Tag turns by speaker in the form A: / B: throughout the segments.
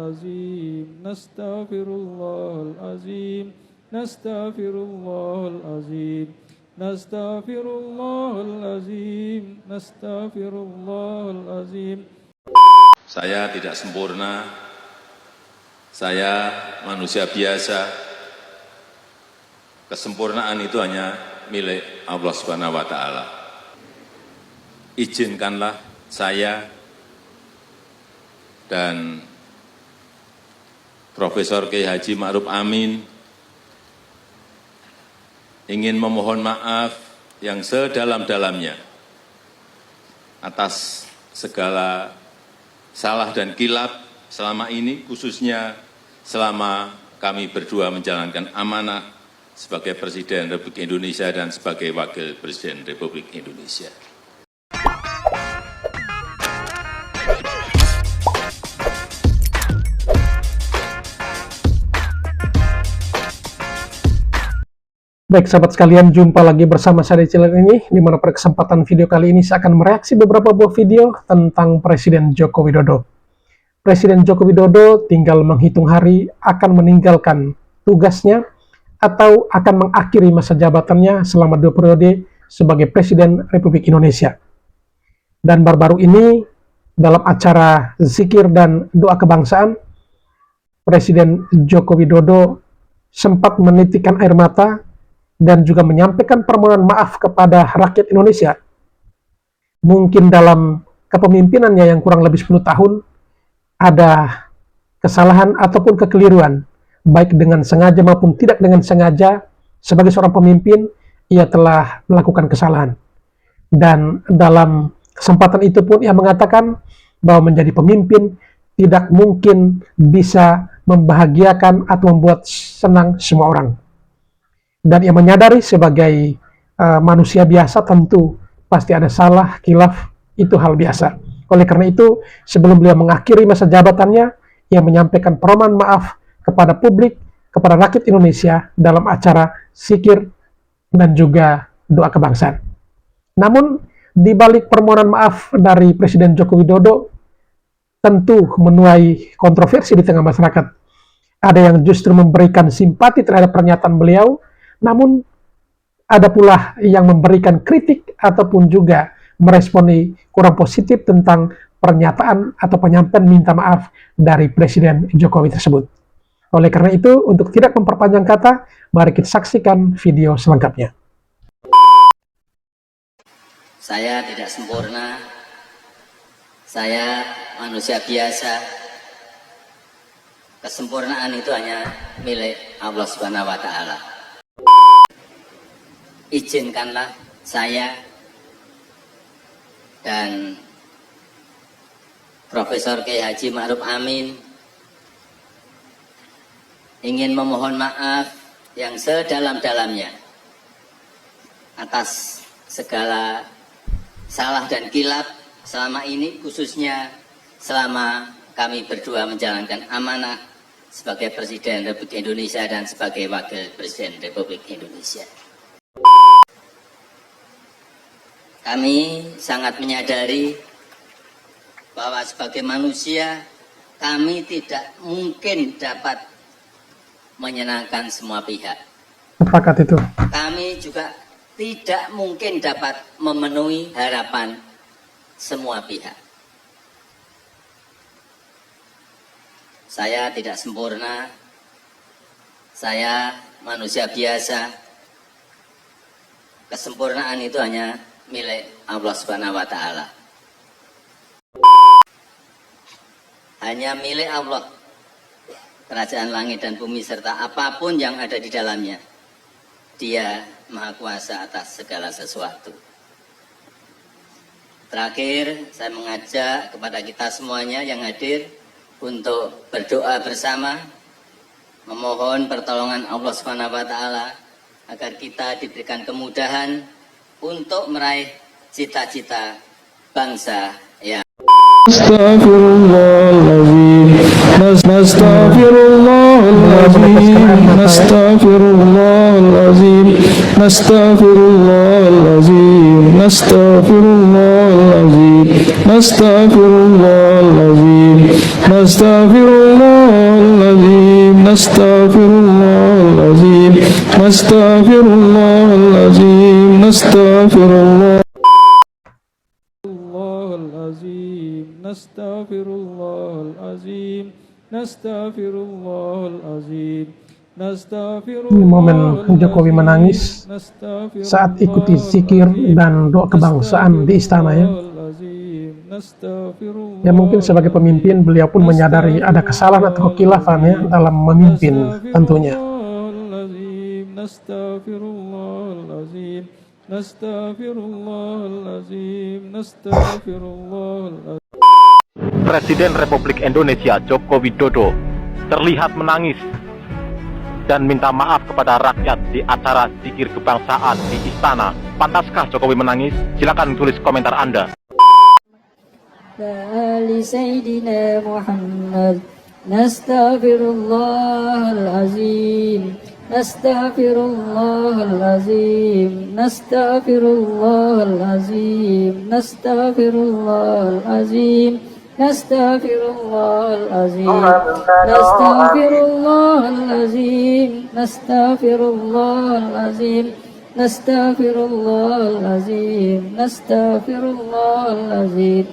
A: العظيم نستغفر الله العظيم نستغفر الله العظيم نستغفر الله العظيم نستغفر الله العظيم.
B: Saya tidak sempurna, saya manusia biasa. Kesempurnaan itu hanya milik Allah Subhanahu wa Ta'ala. Izinkanlah saya dan Profesor Kiai Haji Ma'ruf Amin ingin memohon maaf yang sedalam-dalamnya atas segala salah dan kilap selama ini, khususnya selama kami berdua menjalankan amanah sebagai Presiden Republik Indonesia dan sebagai Wakil Presiden Republik Indonesia.
C: Baik sahabat sekalian, jumpa lagi bersama saya di channel ini, di mana pada kesempatan video kali ini saya akan mereaksi beberapa buah video tentang Presiden Joko Widodo. Presiden Joko Widodo tinggal menghitung hari akan meninggalkan tugasnya atau akan mengakhiri masa jabatannya selama 2 periode sebagai Presiden Republik Indonesia. Dan baru-baru ini dalam acara zikir dan doa kebangsaan, Presiden Joko Widodo sempat menitikkan air mata dan juga menyampaikan permohonan maaf kepada rakyat Indonesia. Mungkin dalam kepemimpinannya yang kurang lebih 10 tahun, ada kesalahan ataupun kekeliruan, baik dengan sengaja maupun tidak dengan sengaja. Sebagai seorang pemimpin, ia telah melakukan kesalahan. Dan dalam kesempatan itu pun ia mengatakan bahwa menjadi pemimpin tidak mungkin bisa membahagiakan atau membuat senang semua orang. Dan ia menyadari sebagai manusia biasa tentu pasti ada salah, khilaf, itu hal biasa. Oleh karena itu, sebelum beliau mengakhiri masa jabatannya, ia menyampaikan permohonan maaf kepada publik, kepada rakyat Indonesia dalam acara zikir dan juga doa kebangsaan. Namun, di balik permohonan maaf dari Presiden Joko Widodo, tentu menuai kontroversi di tengah masyarakat. Ada yang justru memberikan simpati terhadap pernyataan beliau, namun ada pula yang memberikan kritik ataupun juga meresponi kurang positif tentang pernyataan atau penyampaian minta maaf dari Presiden Jokowi tersebut. Oleh karena itu, untuk tidak memperpanjang kata, mari kita saksikan video selengkapnya.
D: Saya tidak sempurna, saya manusia biasa. Kesempurnaan itu hanya milik Allah Subhanahu wa Ta'ala. Izinkanlah saya dan Profesor Kiai Haji Ma'ruf Amin ingin memohon maaf yang sedalam-dalamnya atas segala salah dan kilap selama ini, khususnya selama kami berdua menjalankan amanah sebagai Presiden Republik Indonesia dan sebagai Wakil Presiden Republik Indonesia. Kami sangat menyadari bahwa sebagai manusia kami tidak mungkin dapat menyenangkan semua pihak.
C: Sepakat itu.
D: Kami juga tidak mungkin dapat memenuhi harapan semua pihak. Saya tidak sempurna, saya manusia biasa. Kesempurnaan itu hanya milik Allah Subhanahu wa Ta'ala. Hanya milik Allah, kerajaan langit dan bumi serta apapun yang ada di dalamnya. Dia Maha Kuasa atas segala sesuatu. Terakhir, saya mengajak kepada kita semuanya yang hadir untuk berdoa bersama, memohon pertolongan Allah Subhanahu wa Ta'ala agar kita diberikan kemudahan untuk meraih cita-cita bangsa yang
A: Astaghfirullahaladzim, Astaghfirullahaladzim, Astaghfirullahaladzim, Astaghfirullahaladzim, Astaghfirullahaladzim, Astaghfirullahaladzim, Astaghfirullah. نستغفر الله العظيم نستغفر الله العظيم نستغفر الله العظيم نستغفر الله العظيم نستغفر الله العظيم
C: Ini momen Jokowi menangis saat ikuti zikir dan doa kebangsaan di istana ya. Ya mungkin sebagai pemimpin beliau pun menyadari ada kesalahan atau kekhilafan ya dalam memimpin tentunya.
E: Presiden Republik Indonesia Joko Widodo terlihat menangis dan minta maaf kepada rakyat di acara zikir kebangsaan di istana. Pantaskah Jokowi menangis? Silakan tulis komentar Anda.
F: Ali Sayyidina Muhammad Nastaghfirullahal azim Nastaghfirullahal azim Nastaghfirullahal azim Nastaghfirullahal azim Nastaghfirullahal azim Nastaghfirullahal azim Nastaghfirullahal azim Nastaghfirullahal azim Nastaghfirullahal azim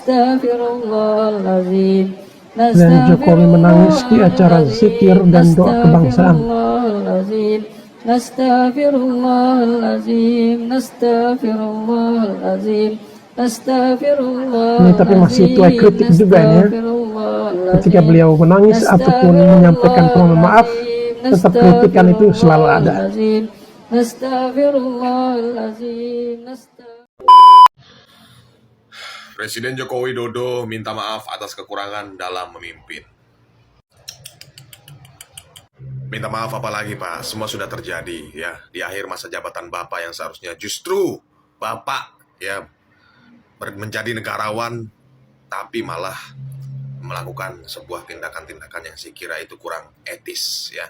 F: Nastaghfirullahaladzim.
C: Dan Jokowi menangis di acara zikir dan doa kebangsaan.
F: Nastaghfirullahaladzim. Nastaghfirullahaladzim. Nastaghfirullahaladzim.
C: Ini tapi masih tuai kritik juga ini ya. Ketika beliau menangis ataupun menyampaikan permohonan maaf, tetap kritikan itu selalu ada.
F: Nastaghfirullahaladzim.
G: Presiden Joko Widodo minta maaf atas kekurangan dalam memimpin. Minta maaf apa lagi Pak? Semua sudah terjadi ya di akhir masa jabatan Bapak yang seharusnya justru Bapak ya menjadi negarawan, tapi malah melakukan sebuah tindakan-tindakan yang saya kira itu kurang etis ya.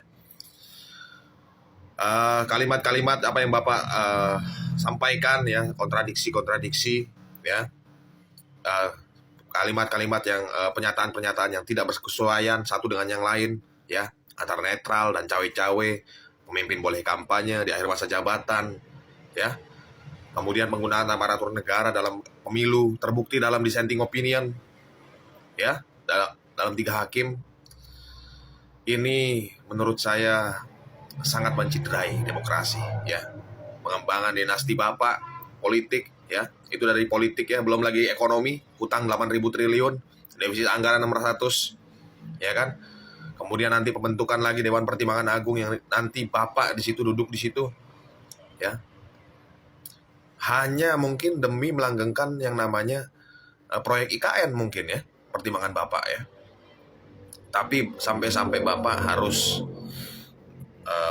G: Kalimat-kalimat apa yang Bapak sampaikan ya, kontradiksi-kontradiksi ya. Kalimat-kalimat yang pernyataan-pernyataan yang tidak berkesesuaian satu dengan yang lain ya, antara netral dan cawe-cawe. Pemimpin boleh kampanye di akhir masa jabatan ya, kemudian penggunaan aparatur negara dalam pemilu terbukti dalam dissenting opinion ya, dalam 3 hakim. Ini menurut saya sangat menciderai demokrasi ya, pengembangan dinasti Bapak politik ya, itu dari politik ya, belum lagi ekonomi, hutang 8.000 triliun, defisit anggaran 600 ya kan. Kemudian nanti pembentukan lagi Dewan Pertimbangan Agung yang nanti Bapak di situ duduk di situ ya. Hanya mungkin demi melanggengkan yang namanya proyek IKN mungkin ya, pertimbangan Bapak ya. Tapi sampai-sampai Bapak harus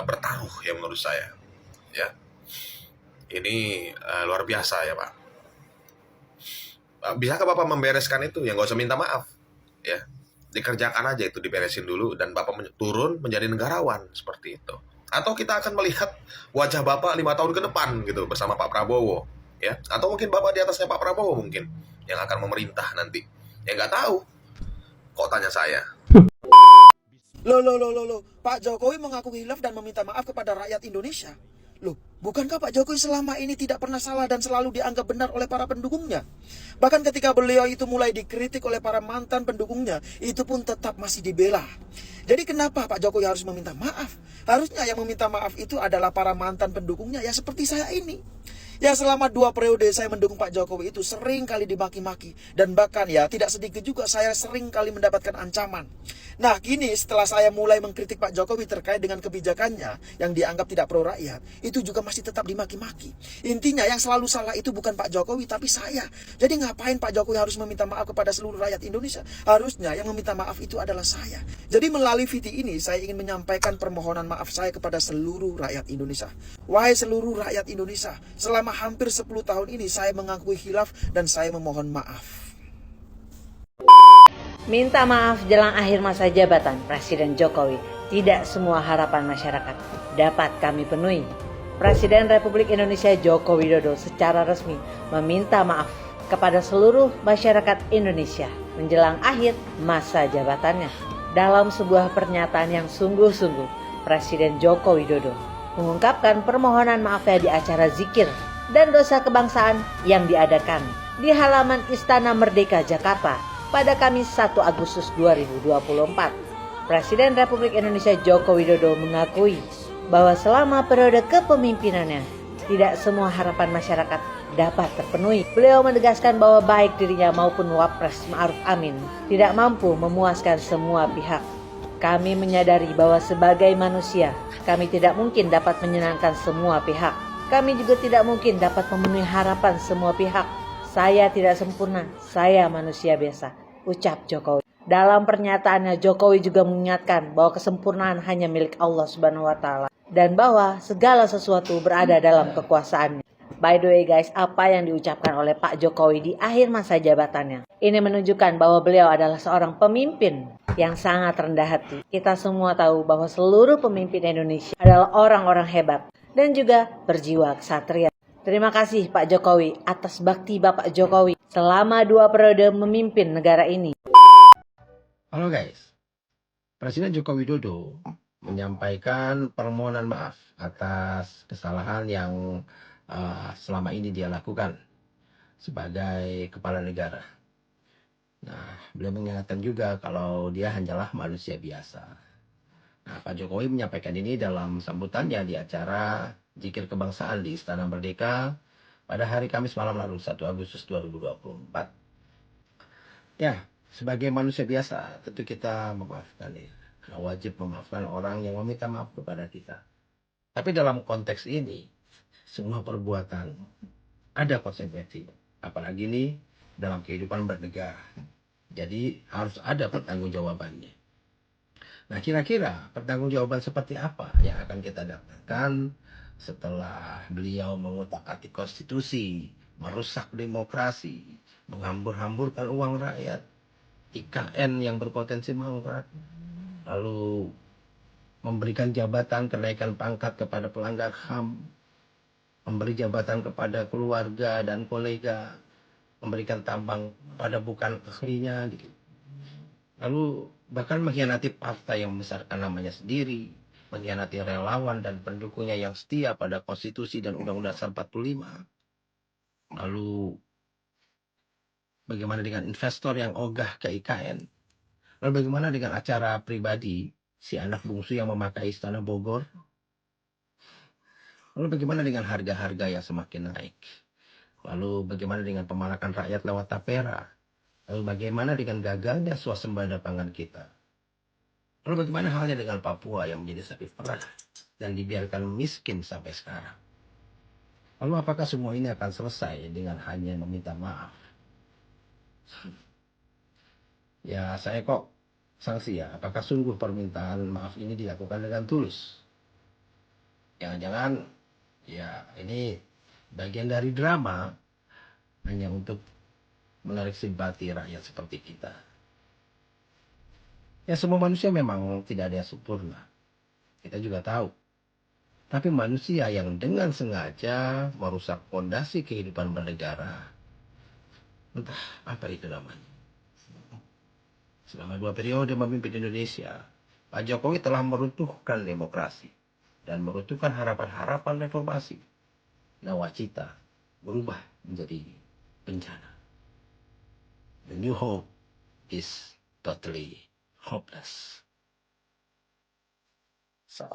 G: bertaruh ya menurut saya ya. Ini luar biasa ya Pak. Bisakah Bapak membereskan itu? Ya nggak usah minta maaf ya, dikerjakan aja itu, diberesin dulu dan Bapak turun menjadi negarawan seperti itu. Atau kita akan melihat wajah Bapak 5 tahun ke depan gitu bersama Pak Prabowo ya. Atau mungkin Bapak di atasnya Pak Prabowo mungkin yang akan memerintah nanti. Ya nggak tahu. Kok tanya saya?
H: Loh. Pak Jokowi mengaku hilaf dan meminta maaf kepada rakyat Indonesia. Loh, bukankah Pak Jokowi selama ini tidak pernah salah dan selalu dianggap benar oleh para pendukungnya? Bahkan ketika beliau itu mulai dikritik oleh para mantan pendukungnya, itu pun tetap masih dibela. Jadi kenapa Pak Jokowi harus meminta maaf? Harusnya yang meminta maaf itu adalah para mantan pendukungnya, ya seperti saya ini. Ya selama 2 periode saya mendukung Pak Jokowi itu sering kali dimaki-maki. Dan bahkan ya tidak sedikit juga saya sering kali mendapatkan ancaman. Nah kini setelah saya mulai mengkritik Pak Jokowi terkait dengan kebijakannya yang dianggap tidak pro rakyat, itu juga masih tetap dimaki-maki. Intinya yang selalu salah itu bukan Pak Jokowi tapi saya. Jadi ngapain Pak Jokowi harus meminta maaf kepada seluruh rakyat Indonesia? Harusnya yang meminta maaf itu adalah saya. Jadi melalui video ini saya ingin menyampaikan permohonan maaf saya kepada seluruh rakyat Indonesia. Wahai seluruh rakyat Indonesia, selama hampir 10 tahun ini saya mengakui khilaf dan saya memohon maaf.
I: Minta maaf jelang akhir masa jabatan Presiden Jokowi. Tidak semua harapan masyarakat dapat kami penuhi. Presiden Republik Indonesia Joko Widodo secara resmi meminta maaf kepada seluruh masyarakat Indonesia menjelang akhir masa jabatannya. Dalam sebuah pernyataan yang sungguh-sungguh, Presiden Joko Widodo mengungkapkan permohonan maafnya di acara zikir dan dosa kebangsaan yang diadakan di halaman Istana Merdeka Jakarta pada Kamis 1 Agustus 2024. Presiden Republik Indonesia Joko Widodo mengakui bahwa selama periode kepemimpinannya tidak semua harapan masyarakat dapat terpenuhi. Beliau menegaskan bahwa baik dirinya maupun Wapres Ma'ruf Amin tidak mampu memuaskan semua pihak. Kami menyadari bahwa sebagai manusia, kami tidak mungkin dapat menyenangkan semua pihak. Kami juga tidak mungkin dapat memenuhi harapan semua pihak. Saya tidak sempurna, saya manusia biasa, ucap Jokowi. Dalam pernyataannya, Jokowi juga mengingatkan bahwa kesempurnaan hanya milik Allah Subhanahu wa Ta'ala dan bahwa segala sesuatu berada dalam kekuasaannya. By the way guys, apa yang diucapkan oleh Pak Jokowi di akhir masa jabatannya ini menunjukkan bahwa beliau adalah seorang pemimpin yang sangat rendah hati. Kita semua tahu bahwa seluruh pemimpin Indonesia adalah orang-orang hebat dan juga berjiwa ksatria. Terima kasih Pak Jokowi atas bakti Bapak Jokowi selama 2 periode memimpin negara ini.
J: Halo guys, Presiden Joko Widodo menyampaikan permohonan maaf atas kesalahan yang selama ini dia lakukan sebagai kepala negara. Nah, beliau mengingatkan juga kalau dia hanyalah manusia biasa. Nah, Pak Jokowi menyampaikan ini dalam sambutannya di acara Zikir Kebangsaan di Istana Merdeka pada hari Kamis malam lalu 1 Agustus 2024. Ya, sebagai manusia biasa, tentu kita memaafkan ya. Wajib memaafkan orang yang meminta maaf kepada kita. Tapi dalam konteks ini, semua perbuatan ada konsekuensi. Apalagi ini dalam kehidupan bernegara. Jadi harus ada pertanggungjawabannya. Nah, kira-kira pertanggungjawaban seperti apa yang akan kita dapatkan setelah beliau mengutak-atik konstitusi, merusak demokrasi, menghambur-hamburkan uang rakyat, IKN yang berpotensi mangkrak, lalu memberikan jabatan kenaikan pangkat kepada pelanggar HAM, memberi jabatan kepada keluarga dan kolega, memberikan tambang pada bukan ahlinya, gitu. Lalu bahkan mengkhianati partai yang membesarkan namanya sendiri, mengkhianati relawan dan pendukungnya yang setia pada konstitusi dan Undang-Undang Dasar 45. Lalu bagaimana dengan investor yang ogah ke IKN? Lalu bagaimana dengan acara pribadi si anak bungsu yang memakai Istana Bogor? Lalu bagaimana dengan harga-harga yang semakin naik? Lalu bagaimana dengan pemalakan rakyat lewat tapera? Lalu bagaimana dengan gagalnya swasembada pangan kita? Lalu bagaimana halnya dengan Papua yang menjadi sapi perah dan dibiarkan miskin sampai sekarang? Lalu apakah semua ini akan selesai dengan hanya meminta maaf? Ya, saya kok sanksi ya. Apakah sungguh permintaan maaf ini dilakukan dengan tulus? Jangan-jangan ya ini bagian dari drama hanya untuk menarik simpati rakyat seperti kita. Ya, semua manusia memang tidak ada yang sempurna. Kita juga tahu. Tapi manusia yang dengan sengaja merusak fondasi kehidupan bernegara, entah apa itu namanya. Selama 2 periode memimpin Indonesia, Pak Jokowi telah meruntuhkan demokrasi dan meruntuhkan harapan-harapan reformasi. Nawacita berubah menjadi bencana. The new hope is totally hopeless. So.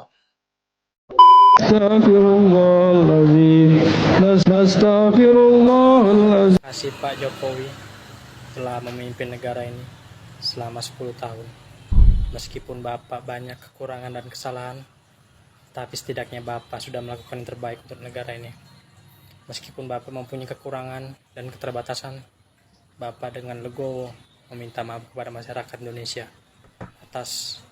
A: Astaghfirullahaladzim, astaghfirullahaladzim.
K: Terima kasih Pak Jokowi telah memimpin negara ini selama 10 tahun. Meskipun Bapak banyak kekurangan dan kesalahan, tapi setidaknya Bapak sudah melakukan yang terbaik untuk negara ini. Meskipun Bapak mempunyai kekurangan dan keterbatasan, Bapak dengan legowo meminta maaf kepada masyarakat Indonesia atas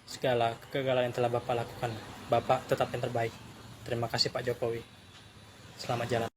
K: segala kegagalan yang telah Bapak lakukan. Bapak tetap yang terbaik. Terima kasih Pak Jokowi. Selamat jalan.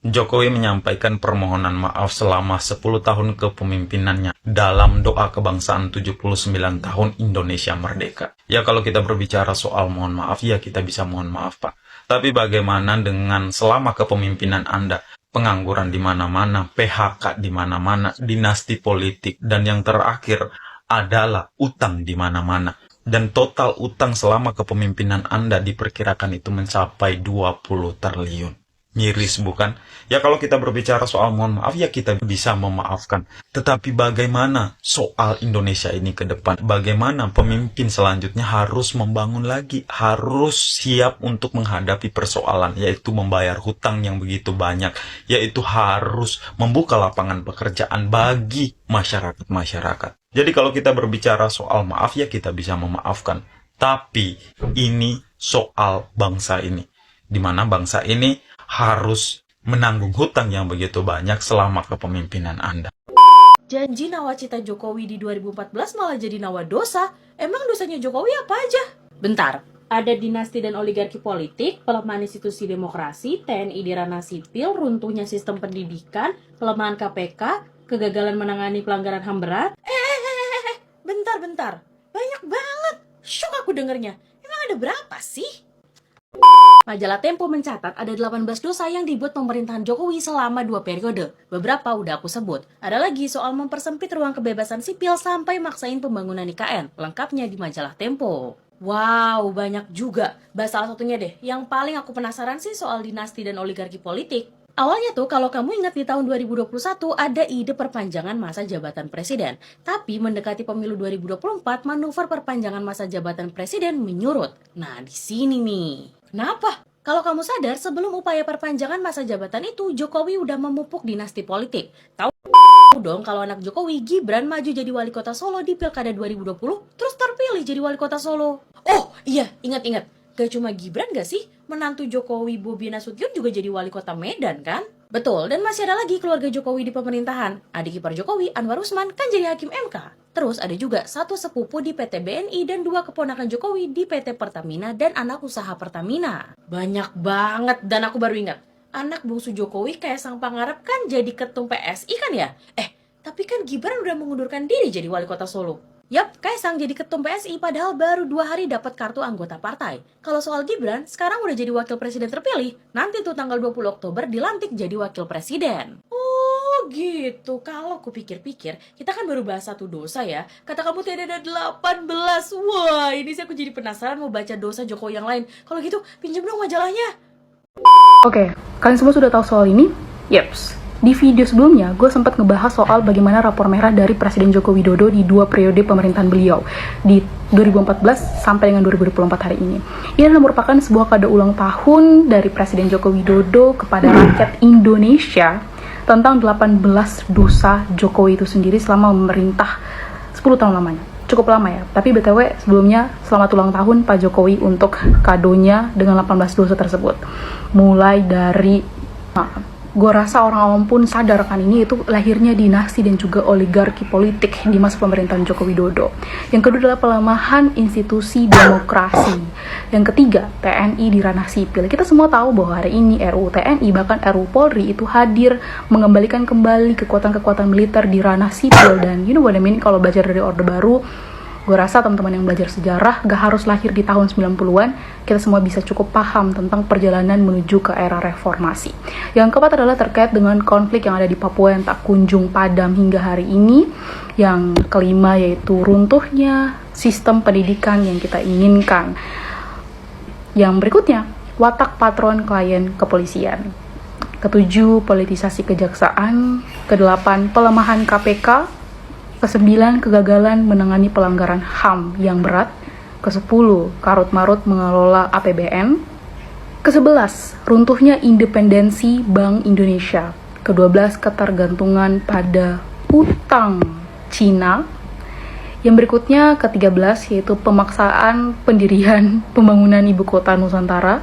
L: Jokowi menyampaikan permohonan maaf selama 10 tahun kepemimpinannya dalam doa kebangsaan 79 tahun Indonesia Merdeka. Ya, kalau kita berbicara soal mohon maaf, ya kita bisa mohon maaf Pak. Tapi bagaimana dengan selama kepemimpinan Anda? Pengangguran di mana-mana, PHK di mana-mana, dinasti politik, dan yang terakhir, adalah utang di mana-mana. Dan total utang selama kepemimpinan Anda diperkirakan itu mencapai 20 triliun. Miris bukan? Ya kalau kita berbicara soal mohon maaf ya kita bisa memaafkan. Tetapi bagaimana soal Indonesia ini ke depan? Bagaimana pemimpin selanjutnya harus membangun lagi? Harus siap untuk menghadapi persoalan, yaitu membayar hutang yang begitu banyak. Yaitu harus membuka lapangan pekerjaan bagi masyarakat-masyarakat. Jadi kalau kita berbicara soal maaf ya kita bisa memaafkan. Tapi ini soal bangsa ini. Di mana bangsa ini harus menanggung hutang yang begitu banyak selama kepemimpinan Anda.
M: Janji nawacita Jokowi di 2014 malah jadi nawadosa. Emang dosanya Jokowi apa aja? Bentar, ada dinasti dan oligarki politik, pelemahan institusi demokrasi, TNI di ranah sipil, runtuhnya sistem pendidikan, pelemahan KPK, kegagalan menangani pelanggaran HAM berat. Bentar. Banyak banget. Syok aku dengernya. Emang ada berapa sih? Majalah Tempo mencatat ada 18 dosa yang dibuat pemerintahan Jokowi selama 2 periode. Beberapa udah aku sebut. Ada lagi soal mempersempit ruang kebebasan sipil sampai maksain pembangunan IKN. Lengkapnya di Majalah Tempo. Wow, banyak juga. Bahas salah satunya deh. Yang paling aku penasaran sih soal dinasti dan oligarki politik. Awalnya tuh kalau kamu ingat di tahun 2021 ada ide perpanjangan masa jabatan presiden. Tapi mendekati pemilu 2024 manuver perpanjangan masa jabatan presiden menyurut. Nah di sini nih. Kenapa? Kalau kamu sadar sebelum upaya perpanjangan masa jabatan itu Jokowi udah memupuk dinasti politik. Tahu dong kalau anak Jokowi Gibran maju jadi wali kota Solo di Pilkada 2020 terus terpilih jadi wali kota Solo. Oh iya ingat. Gak cuma Gibran gak sih? Menantu Jokowi Bobi Nasution juga jadi wali kota Medan kan? Betul, dan masih ada lagi keluarga Jokowi di pemerintahan. Adik ipar Jokowi, Anwar Usman, kan jadi hakim MK. Terus ada juga satu sepupu di PT BNI dan 2 keponakan Jokowi di PT Pertamina dan anak usaha Pertamina. Banyak banget, dan aku baru ingat. Anak bungsu Jokowi Kaisang Pangarep kan jadi ketum PSI kan ya? Tapi kan Gibran udah mengundurkan diri jadi wali kota Solo. Yap, Kaisang jadi ketum PSI padahal baru 2 hari dapat kartu anggota partai. Kalau soal Gibran, sekarang udah jadi wakil presiden terpilih. Nanti tuh tanggal 20 Oktober dilantik jadi wakil presiden. Oh gitu, kalau kupikir-pikir, kita kan baru bahas 1 dosa ya. Kata kamu tadi ada 18. Wah, ini sih aku jadi penasaran mau baca dosa Jokowi yang lain. Kalau gitu, pinjam dong majalahnya.
N: Oke, kalian semua sudah tahu soal ini? Yeps. Di video sebelumnya, gue sempat ngebahas soal bagaimana rapor merah dari Presiden Joko Widodo di 2 periode pemerintahan beliau, di 2014 sampai dengan 2024 hari ini. Ini adalah merupakan sebuah kado ulang tahun dari Presiden Joko Widodo kepada rakyat Indonesia tentang 18 dosa Jokowi itu sendiri selama memerintah 10 tahun lamanya. Cukup lama ya, tapi BTW sebelumnya selamat ulang tahun Pak Jokowi untuk kadonya dengan 18 dosa tersebut. Mulai dari... gue rasa orang awam pun sadar kan ini itu lahirnya dinasti dan juga oligarki politik di masa pemerintahan Joko Widodo. Yang kedua adalah pelemahan institusi demokrasi. Yang ketiga, TNI di ranah sipil. Kita semua tahu bahwa hari ini RUU TNI bahkan RUU Polri itu hadir mengembalikan kembali kekuatan-kekuatan militer di ranah sipil. Dan you know what I mean, kalau belajar dari Orde Baru, gue rasa teman-teman yang belajar sejarah gak harus lahir di tahun 90-an, kita semua bisa cukup paham tentang perjalanan menuju ke era reformasi. Yang keempat adalah terkait dengan konflik yang ada di Papua yang tak kunjung padam hingga hari ini. Yang kelima yaitu runtuhnya sistem pendidikan yang kita inginkan. Yang berikutnya, watak patron klien kepolisian. Ketujuh, politisasi kejaksaan. Kedelapan, pelemahan KPK. Ke-9, kegagalan menangani pelanggaran HAM yang berat. Ke-10, karut-marut mengelola APBN. Ke-11, runtuhnya independensi Bank Indonesia. Ke-12, ketergantungan pada utang Cina. Yang berikutnya, ke-13, yaitu pemaksaan pendirian pembangunan ibu kota Nusantara.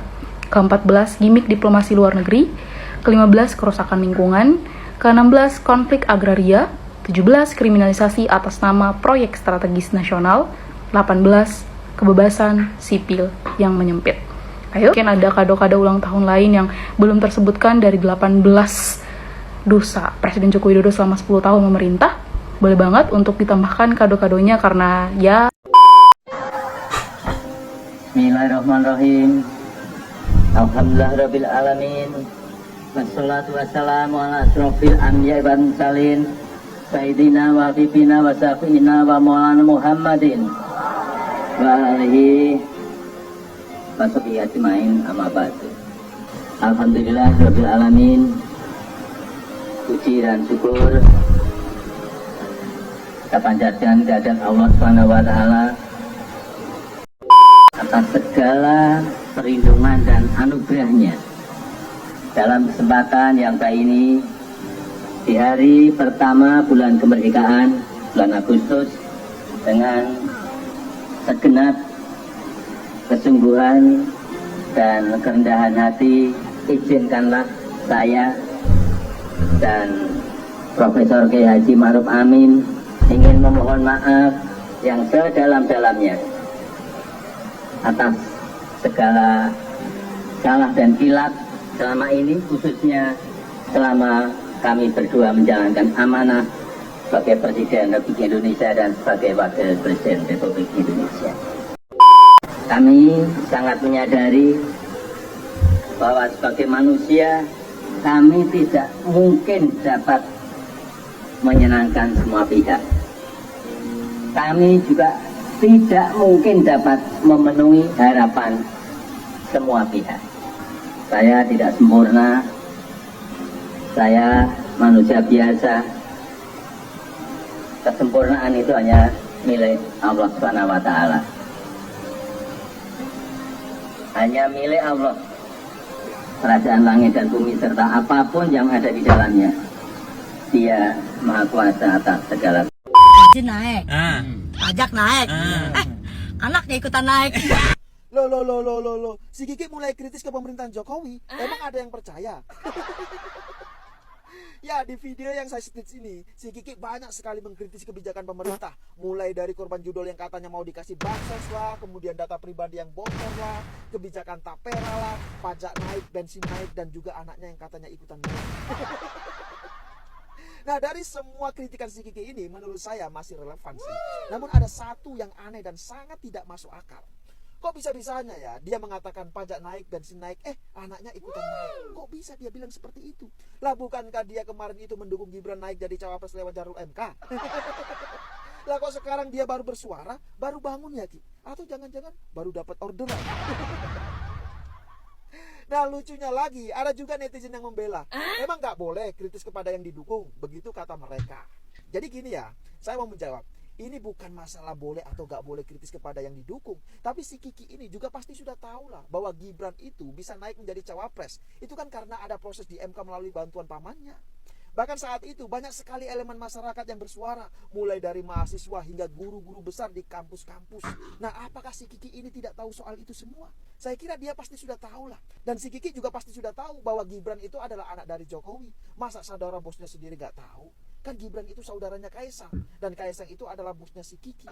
N: Ke-14, gimik diplomasi luar negeri. Ke-15, kerusakan lingkungan. Ke-16, konflik agraria. 17, kriminalisasi atas nama proyek strategis nasional. 18, kebebasan sipil yang menyempit. Ayo, mungkin ada kado-kado ulang tahun lain yang belum tersebutkan dari 18 dosa Presiden Joko Widodo selama 10 tahun memerintah. Boleh banget untuk ditambahkan kado-kadonya karena ya...
D: Bismillahirrahmanirrahim. Alhamdulillahirrabbilalamin. Wassalatu wassalamu ala asrofil anbiya'i wal mursalin Sayyidina wa habibina wa syafi'ina wa maulana Muhammadin wa alihi wa sahbihi ajmain, amma ba'du. Alhamdulillah rabbil alamin. Puji dan syukur kita panjatkan kehadirat Allah Subhanahu wa taala atas segala perlindungan dan anugerahnya dalam kesempatan yang baik ini di hari pertama bulan kemerdekaan, bulan Agustus, dengan segenap kesungguhan dan kerendahan hati, izinkanlah saya dan Profesor Kiai Haji Ma'ruf Amin ingin memohon maaf yang sedalam-dalamnya atas segala salah dan kilap selama ini, khususnya selama kami berdua menjalankan amanah sebagai Presiden Republik Indonesia dan sebagai Wakil Presiden Republik Indonesia. Kami sangat menyadari bahwa sebagai manusia kami tidak mungkin dapat menyenangkan semua pihak. Kami juga tidak mungkin dapat memenuhi harapan semua pihak. Saya tidak sempurna, saya manusia biasa. Kesempurnaan itu hanya milik Allah Subhanahu wa taala. Hanya milik Allah. Kerajaan langit dan bumi serta apapun yang ada di dalamnya. Dia Maha Kuasa atas segala.
O: Gaji naik, pajak naik, anaknya ikutan naik.
H: Loh. Si Kiki mulai kritis ke pemerintahan Jokowi. Emang ada yang percaya? Ya, di video yang saya setit ini, si Kiki banyak sekali mengkritisi kebijakan pemerintah. Mulai dari korban judul yang katanya mau dikasih bansos lah, kemudian data pribadi yang bocor lah, kebijakan tapera lah, pajak naik, bensin naik, dan juga anaknya yang katanya ikutan naik. Nah, dari semua kritikan si Kiki ini, menurut saya masih relevan sih. Namun ada satu yang aneh dan sangat tidak masuk akal. Kok bisa-bisanya ya dia mengatakan pajak naik, bensin naik, anaknya ikutan naik. Kok bisa dia bilang seperti itu? Lah bukankah dia kemarin itu mendukung Gibran naik jadi cawapres lewat jalur MK? Lah kok sekarang dia baru bersuara, baru bangun ya Ki? Atau jangan-jangan baru dapat orderan? Nah, lucunya lagi, ada juga netizen yang membela. Emang nggak boleh kritis kepada yang didukung? Begitu kata mereka. Jadi gini ya, saya mau menjawab. Ini bukan masalah boleh atau gak boleh kritis kepada yang didukung. Tapi si Kiki ini juga pasti sudah tahu lah bahwa Gibran itu bisa naik menjadi cawapres. Itu kan karena ada proses di MK melalui bantuan pamannya. Bahkan saat itu banyak sekali elemen masyarakat yang bersuara. Mulai dari mahasiswa hingga guru-guru besar di kampus-kampus. Nah, apakah si Kiki ini tidak tahu soal itu semua? Saya kira dia pasti sudah tahu lah. Dan si Kiki juga pasti sudah tahu bahwa Gibran itu adalah anak dari Jokowi. Masa saudara bosnya sendiri gak tahu? Kan Gibran itu saudaranya Kaisang, dan Kaisang itu adalah bosnya si Kiki.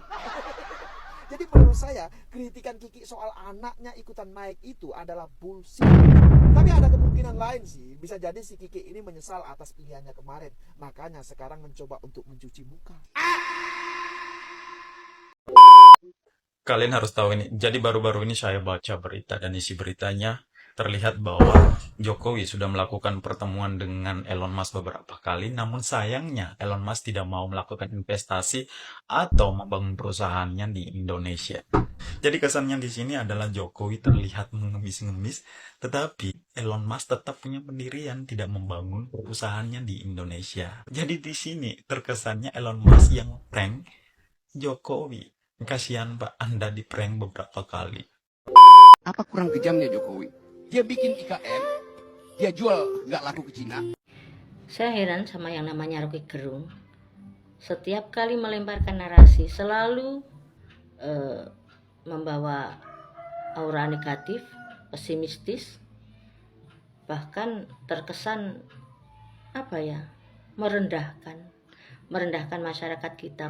H: Jadi menurut saya, kritikan Kiki soal anaknya ikutan naik itu adalah bullshit. Tapi ada kemungkinan lain sih, bisa jadi si Kiki ini menyesal atas pilihannya kemarin. Makanya sekarang mencoba untuk mencuci muka.
L: Kalian harus tahu ini. Jadi baru-baru ini saya baca berita, dan isi beritanya terlihat bahwa Jokowi sudah melakukan pertemuan dengan Elon Musk beberapa kali, namun sayangnya Elon Musk tidak mau melakukan investasi atau membangun perusahaannya di Indonesia. Jadi kesannya di sini adalah Jokowi terlihat mengemis-ngemis, tetapi Elon Musk tetap punya pendirian tidak membangun perusahaannya di Indonesia. Jadi di sini terkesannya Elon Musk yang prank Jokowi. Kasihan Pak, Anda di prank beberapa kali.
P: Apa kurang kejamnya Jokowi? Dia bikin IKN, dia jual nggak laku ke Cina.
Q: Saya heran sama yang namanya Rocky Gerung. Setiap kali melemparkan narasi selalu membawa aura negatif, pesimistis, bahkan terkesan merendahkan masyarakat kita.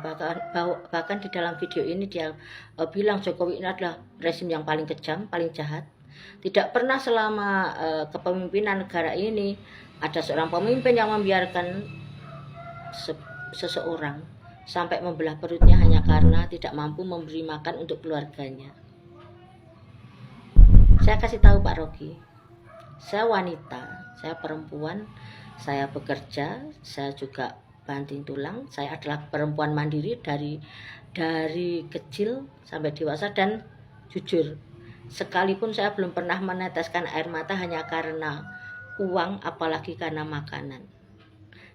Q: Bahkan di dalam video ini dia bilang Jokowi ini adalah rezim yang paling kejam, paling jahat. Tidak pernah selama kepemimpinan negara ini ada seorang pemimpin yang membiarkan seseorang sampai membelah perutnya hanya karena tidak mampu memberi makan untuk keluarganya. Saya kasih tahu Pak Rocky, saya wanita, saya perempuan, saya bekerja, saya juga banting tulang. Saya adalah perempuan mandiri dari kecil sampai dewasa dan jujur. Sekalipun saya belum pernah meneteskan air mata hanya karena uang, apalagi karena makanan.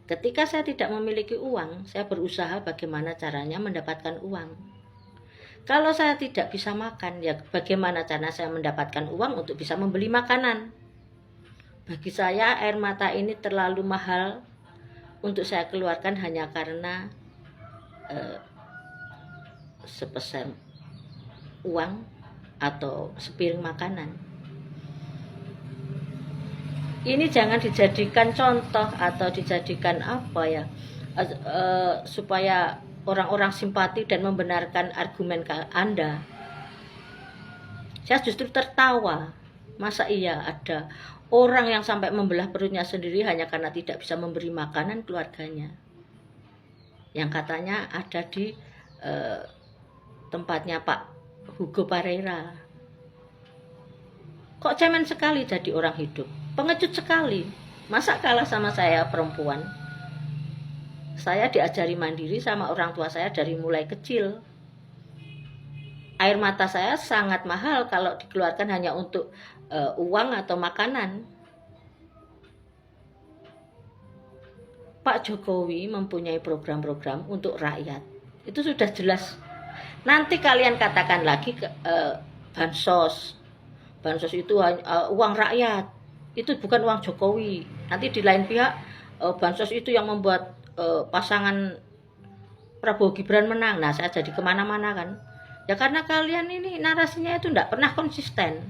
Q: Ketika saya tidak memiliki uang, saya berusaha bagaimana caranya mendapatkan uang. Kalau saya tidak bisa makan, ya bagaimana cara saya mendapatkan uang untuk bisa membeli makanan? Bagi saya air mata ini terlalu mahal untuk saya keluarkan hanya karena sepeser uang atau sepiring makanan. Ini jangan dijadikan contoh atau dijadikan apa ya, supaya orang-orang simpati dan membenarkan argumen Anda. Saya justru tertawa. Masa iya ada orang yang sampai membelah perutnya sendiri hanya karena tidak bisa memberi makanan keluarganya. Yang katanya ada di tempatnya Pak Hugo Pareira. Kok cemen sekali jadi orang hidup? Pengecut sekali. Masa kalah sama saya perempuan? Saya diajari mandiri sama orang tua saya dari mulai kecil. Air mata saya sangat mahal kalau dikeluarkan hanya untuk uang atau makanan. Pak Jokowi mempunyai program-program untuk rakyat. Itu sudah jelas. Nanti kalian katakan lagi bansos. Bansos itu uang rakyat. Itu bukan uang Jokowi. Nanti di lain pihak bansos itu yang membuat pasangan Prabowo Gibran menang. Nah, saya jadi kemana-mana kan. Ya karena kalian ini narasinya itu tidak pernah konsisten.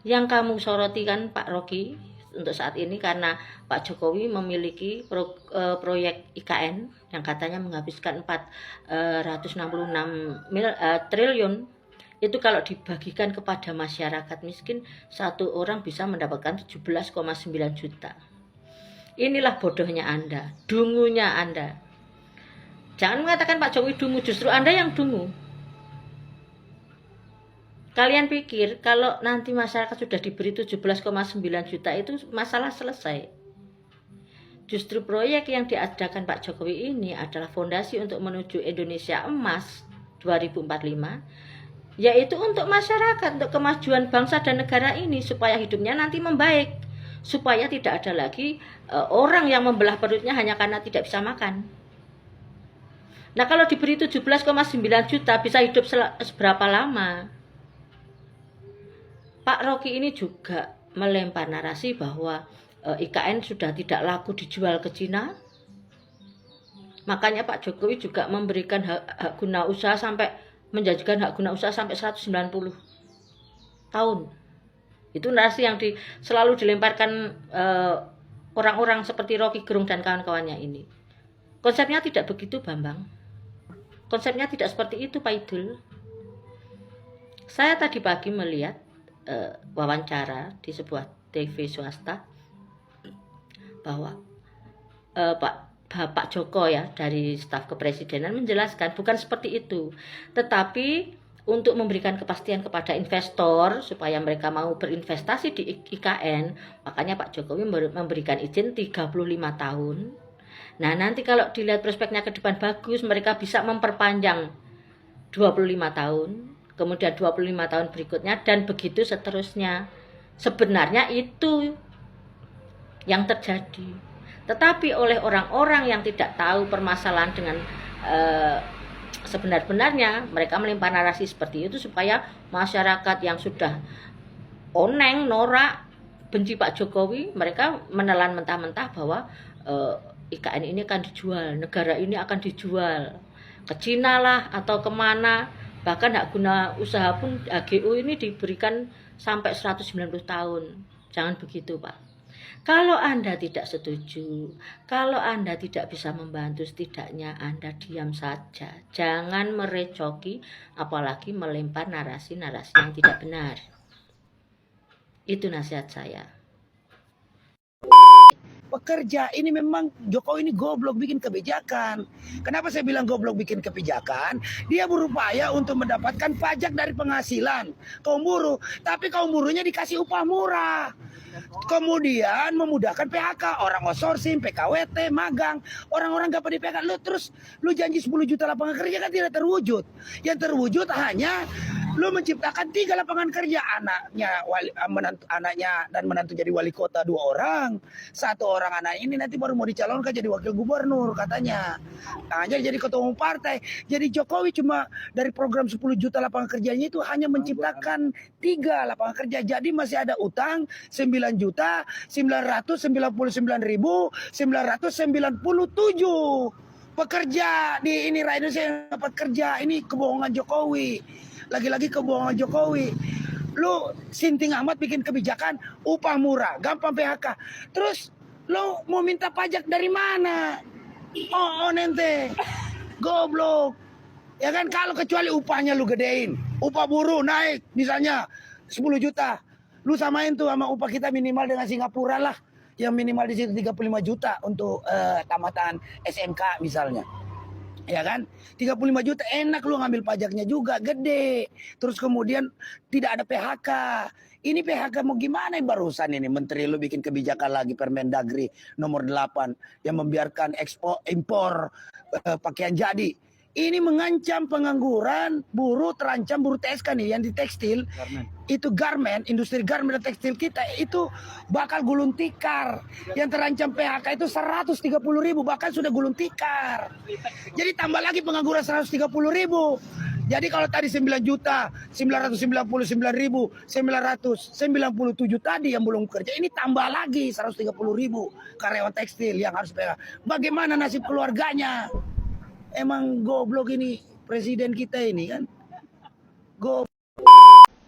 Q: Yang kamu soroti kan Pak Rocky untuk saat ini karena Pak Jokowi memiliki proyek IKN yang katanya menghabiskan 466 triliun. Itu kalau dibagikan kepada masyarakat miskin, satu orang bisa mendapatkan 17,9 juta. Inilah bodohnya Anda, dungunya Anda. Jangan mengatakan Pak Jokowi dungu, justru Anda yang dungu. Kalian pikir kalau nanti masyarakat sudah diberi 17,9 juta itu masalah selesai. Justru proyek yang diadakan Pak Jokowi ini adalah fondasi untuk menuju Indonesia Emas 2045, yaitu untuk masyarakat, untuk kemajuan bangsa dan negara ini supaya hidupnya nanti membaik, supaya tidak ada lagi orang yang membelah perutnya hanya karena tidak bisa makan. Nah, kalau diberi 17,9 juta bisa hidup seberapa lama? Pak Rocky ini juga melempar narasi bahwa IKN sudah tidak laku dijual ke Cina. Makanya Pak Jokowi juga memberikan hak guna usaha menjanjikan hak guna usaha sampai 190 tahun. Itu narasi yang selalu dilemparkan orang-orang seperti Rocky Gerung dan kawan-kawannya ini. Konsepnya tidak begitu, Bambang. Konsepnya tidak seperti itu, Pak Idul. Saya tadi pagi melihat wawancara di sebuah TV swasta bahwa Bapak Joko ya dari staf kepresidenan menjelaskan bukan seperti itu, tetapi untuk memberikan kepastian kepada investor supaya mereka mau berinvestasi di IKN, makanya Pak Jokowi memberikan izin 35 tahun. Nah, nanti kalau dilihat prospeknya ke depan bagus, mereka bisa memperpanjang 25 tahun, kemudian 25 tahun berikutnya dan begitu seterusnya. Sebenarnya itu yang terjadi. Tetapi oleh orang-orang yang tidak tahu permasalahan dengan sebenar-benarnya, mereka melempar narasi seperti itu supaya masyarakat yang sudah oneng, norak, benci Pak Jokowi, mereka menelan mentah-mentah bahwa IKN ini akan dijual, negara ini akan dijual ke Cina lah atau kemana. Bahkan hak guna usaha pun HGU ini diberikan sampai 190 tahun. Jangan begitu, Pak. Kalau Anda tidak setuju, kalau Anda tidak bisa membantu, setidaknya Anda diam saja. Jangan merecoki, apalagi melempar narasi-narasi yang tidak benar. Itu nasihat saya.
P: pekerja. Ini memang Jokowi ini goblok bikin kebijakan. Kenapa saya bilang goblok bikin kebijakan? Dia berupaya untuk mendapatkan pajak dari penghasilan kaum buruh, tapi kaum buruhnya dikasih upah murah. Kemudian memudahkan PHK, orang outsourcing, PKWT, magang, orang-orang gak pada PHK. Lu janji 10 juta lapangan kerja kan tidak terwujud. Yang terwujud hanya lu menciptakan 3 lapangan kerja, anaknya dan menantu jadi wali kota 2 orang, 1 orang anak ini nanti baru mau dicalonkan jadi wakil gubernur katanya. Nah, jadi ketua umum partai. Jadi Jokowi cuma dari program 10 juta lapangan kerjanya itu hanya menciptakan 3 lapangan kerja. Jadi masih ada utang 9.999.997 pekerja di ini rakyat Indonesia yang dapat kerja. Ini kebohongan Jokowi. Lagi-lagi kebohongan Jokowi. Lu sinting amat bikin kebijakan upah murah, gampang PHK. Terus lu mau minta pajak dari mana? Oh nente. Goblok. Ya kan, kalau kecuali upahnya lu gedein. Upah buruh naik misalnya 10 juta. Lu samain tuh sama upah kita minimal dengan Singapura lah. Yang minimal di situ 35 juta untuk tamatan SMK misalnya. Ya kan, 35 juta enak, lu ngambil pajaknya juga gede. Terus kemudian tidak ada PHK. Ini PHK mau gimana barusan ini menteri lu bikin kebijakan lagi Permendagri nomor 8 yang membiarkan ekspor impor pakaian jadi. Ini mengancam pengangguran, buruh terancam, buruh TSK nih yang di tekstil. Itu garment, industri garment dan tekstil kita itu bakal gulung tikar. Yang terancam PHK itu 130.000, bahkan sudah gulung tikar. Jadi tambah lagi pengangguran 130.000. Jadi kalau tadi 9.999.997 tadi yang belum kerja, ini tambah lagi 130.000 karyawan tekstil yang harus PHK. Bagaimana nasib keluarganya? Emang goblok ini presiden kita ini kan.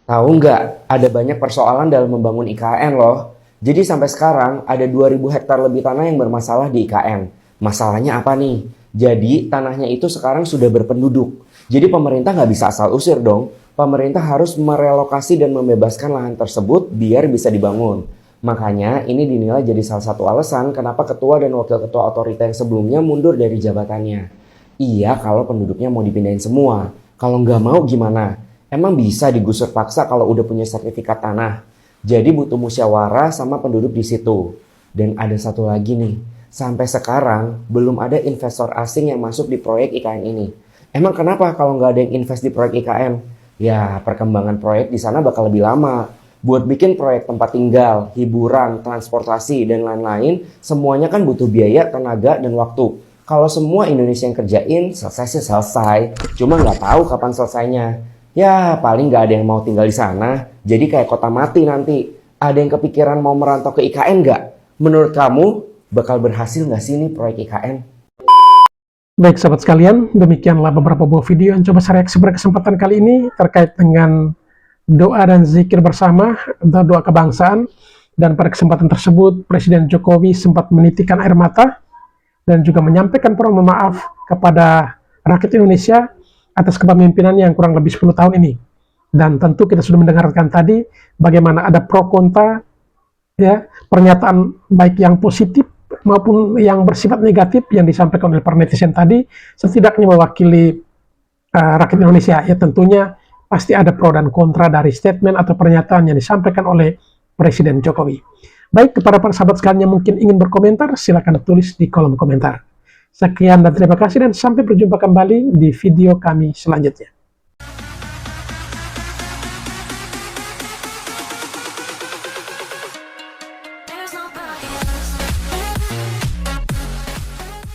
R: Tahu nggak, ada banyak persoalan dalam membangun IKN loh. Jadi sampai sekarang ada 2.000 hektar lebih tanah yang bermasalah di IKN. Masalahnya apa nih? Jadi tanahnya itu sekarang sudah berpenduduk. Jadi pemerintah nggak bisa asal usir dong. Pemerintah harus merelokasi dan membebaskan lahan tersebut biar bisa dibangun. Makanya ini dinilai jadi salah satu alasan kenapa ketua dan wakil ketua otorita yang sebelumnya mundur dari jabatannya. Iya kalau penduduknya mau dipindahin semua. Kalau nggak mau gimana? Emang bisa digusur paksa kalau udah punya sertifikat tanah? Jadi butuh musyawarah sama penduduk di situ. Dan ada satu lagi nih. Sampai sekarang belum ada investor asing yang masuk di proyek IKN ini. Emang kenapa kalau nggak ada yang invest di proyek IKN? Ya perkembangan proyek di sana bakal lebih lama. Buat bikin proyek tempat tinggal, hiburan, transportasi, dan lain-lain, semuanya kan butuh biaya, tenaga, dan waktu. Kalau semua Indonesia yang kerjain, selesai sih selesai. Cuma nggak tahu kapan selesainya. Ya paling nggak ada yang mau tinggal di sana. Jadi kayak kota mati nanti. Ada yang kepikiran mau merantau ke IKN nggak? Menurut kamu bakal berhasil nggak sih ini proyek IKN?
C: Baik sahabat sekalian, demikianlah beberapa buah video yang coba saya reaksi pada kesempatan kali ini terkait dengan doa dan zikir bersama atau doa kebangsaan. Dan pada kesempatan tersebut Presiden Jokowi sempat menitikan air mata dan juga menyampaikan permohonan maaf kepada rakyat Indonesia atas kepemimpinan yang kurang lebih 10 tahun ini. Dan tentu kita sudah mendengarkan tadi bagaimana ada pro kontra, ya, pernyataan baik yang positif maupun yang bersifat negatif yang disampaikan oleh para netizen tadi, setidaknya mewakili rakyat Indonesia. Ya tentunya pasti ada pro dan kontra dari statement atau pernyataan yang disampaikan oleh Presiden Jokowi. Baik, kepada para sahabat sekalian yang mungkin ingin berkomentar, silakan tulis di kolom komentar. Sekian dan terima kasih dan sampai berjumpa kembali di video kami selanjutnya.